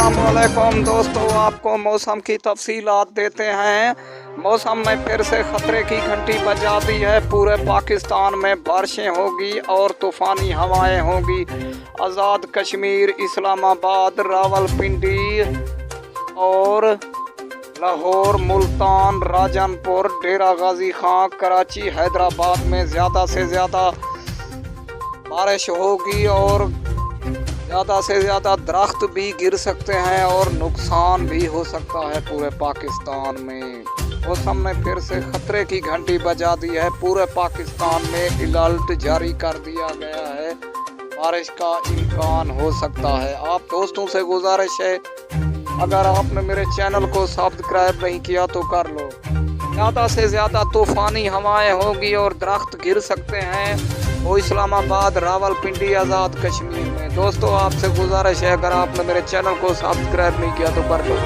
अस्सलामुअलैकुम दोस्तों, आपको मौसम की तफसीलात देते हैं। मौसम में फिर से ख़तरे की घंटी बजा दी है। पूरे पाकिस्तान में बारिशें होगी और तूफ़ानी हवाएं होगी। आज़ाद कश्मीर, इस्लामाबाद, रावलपिंडी और लाहौर, मुल्तान, राजनपुर, डेरा गाजी खां, कराची, हैदराबाद में ज़्यादा से ज़्यादा बारिश होगी और ज़्यादा से ज़्यादा दरख्त भी गिर सकते हैं और नुकसान भी हो सकता है पूरे पाकिस्तान में। मौसम में फिर से ख़तरे की घंटी बजा दी है। पूरे पाकिस्तान में अलर्ट जारी कर दिया गया है। बारिश का इम्कान हो सकता है। आप दोस्तों से गुजारिश है, अगर आपने मेरे चैनल को सब्सक्राइब नहीं किया तो कर लो। ज़्यादा से ज़्यादा तूफ़ानी हवाएं होगी और दरख्त गिर सकते हैं वो इस्लामाबाद, रावलपिंडी, आज़ाद कश्मीर में। दोस्तों आपसे गुजारिश है, अगर आपने मेरे चैनल को सब्सक्राइब नहीं किया तो कर लो।